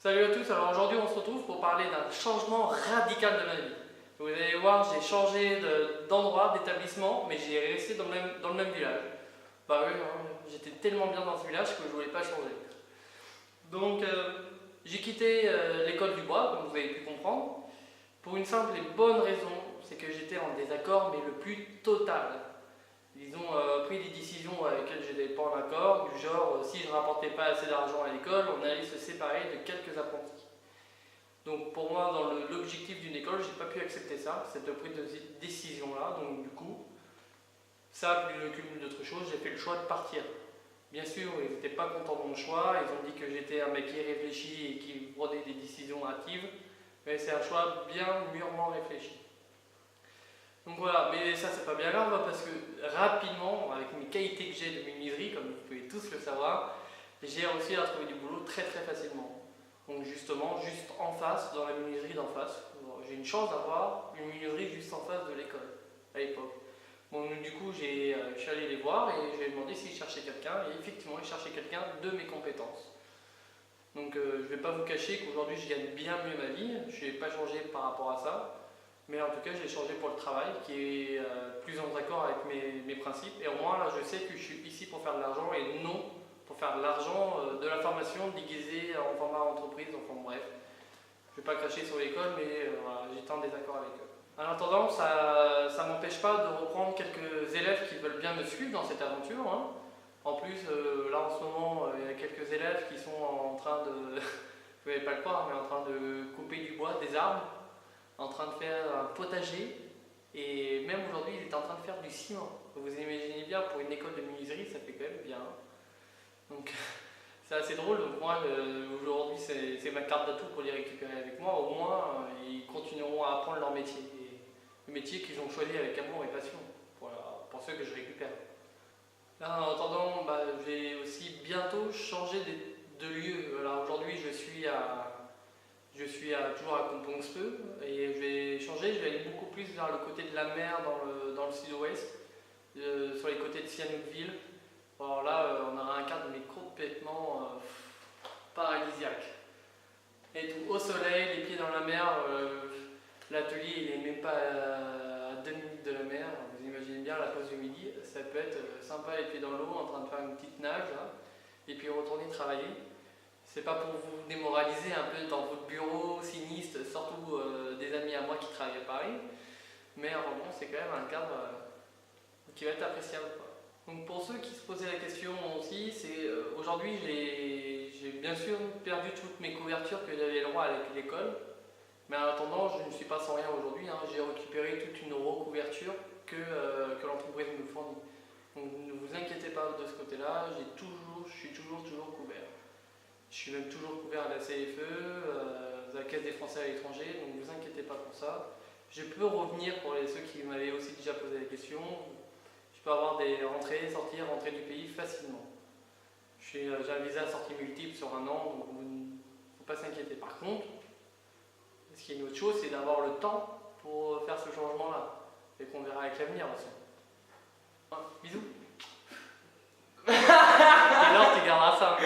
Salut à tous, alors aujourd'hui on se retrouve pour parler d'un changement radical de ma vie. Vous allez voir, j'ai changé d'endroit, d'établissement, mais j'ai resté dans le même village. Bah oui, hein, j'étais tellement bien dans ce village que je ne voulais pas changer. Donc j'ai quitté l'école du bois, comme vous avez pu comprendre, pour une simple et bonne raison, c'est que j'étais en désaccord, mais le plus total. Ils ont pris des décisions avec lesquelles je n'étais pas en accord, du genre si je ne rapportais pas assez d'argent à l'école, on allait se séparer de quelques apprentis. Donc pour moi, dans l'objectif d'une école, je n'ai pas pu accepter ça, cette prise de décision-là. Donc du coup, ça, plus le cumul d'autres choses, j'ai fait le choix de partir. Bien sûr, ils n'étaient pas contents de mon choix, ils ont dit que j'étais un mec irréfléchi et qui prenait des décisions hâtives, mais c'est un choix bien mûrement réfléchi. Donc voilà, mais ça c'est pas bien grave parce que rapidement, avec mes qualités que j'ai de menuiserie, comme vous pouvez tous le savoir, j'ai réussi à trouver du boulot très facilement. Donc justement, juste en face, dans la menuiserie d'en face, j'ai une chance d'avoir une menuiserie juste en face de l'école, à l'époque. Bon, du coup, je suis allé les voir et j'ai demandé s'ils cherchaient quelqu'un, et effectivement, ils cherchaient quelqu'un de mes compétences. Donc je ne vais pas vous cacher qu'aujourd'hui, je gagne bien mieux ma vie, je n'ai pas changé par rapport à ça. Mais en tout cas, j'ai changé pour le travail qui est plus en accord avec mes principes. Et au moins, là, je sais que je suis ici pour faire de l'argent et non pour faire de l'argent de la formation déguisée en format entreprise. Enfin bref, je ne vais pas cracher sur l'école, mais voilà, j'étais en désaccord avec eux. En attendant, ça ne m'empêche pas de reprendre quelques élèves qui veulent bien me suivre dans cette aventure. Hein. En plus, là en ce moment, il y a quelques élèves qui sont en train de, vous n'allez pas le croire, mais en train de couper du bois, des arbres, en train de faire un potager, et même aujourd'hui il est en train de faire du ciment. Vous imaginez bien, pour une école de menuiserie, ça fait quand même bien. Donc c'est assez drôle, donc moi aujourd'hui c'est ma carte d'atout pour les récupérer avec moi. Au moins ils continueront à apprendre leur métier, et le métier qu'ils ont choisi avec amour et passion, pour ceux que je récupère. Là, en attendant, je vais aussi bientôt changer de lieu. Alors aujourd'hui toujours à Compongspeu, et je vais changer, je vais aller beaucoup plus vers le côté de la mer dans le sud-ouest, sur les côtés de Sihanoukville. Alors là, on aura un cadre mais complètement paradisiaque. Et tout au soleil, les pieds dans la mer, l'atelier il n'est même pas à 2 minutes de la mer. Vous imaginez bien la pause du midi, ça peut être sympa les pieds dans l'eau, en train de faire une petite nage, là, et puis retourner travailler. C'est pas pour vous démoraliser un peu dans votre bureau sinistre, surtout des amis à moi qui travaillent à Paris, mais bon, c'est quand même un cadre qui va être appréciable, quoi. Donc pour ceux qui se posaient la question aussi, c'est aujourd'hui j'ai bien sûr perdu toutes mes couvertures que j'avais le droit avec l'école, mais en attendant je ne suis pas sans rien aujourd'hui, hein. J'ai récupéré toute une recouverture que l'entreprise me fournit. Donc ne vous inquiétez pas de ce côté-là, je suis toujours couvert. Je suis même toujours couvert à la CFE, à la Caisse des Français à l'étranger, donc ne vous inquiétez pas pour ça. Je peux revenir pour ceux qui m'avaient aussi déjà posé la question. Je peux avoir des rentrées du pays facilement. J'ai un visa à sortie multiple sur 1 an, donc il ne faut pas s'inquiéter. Par contre, ce qui est une autre chose, c'est d'avoir le temps pour faire ce changement-là. Et qu'on verra avec l'avenir aussi. Bisous. Et alors tu garderas ça.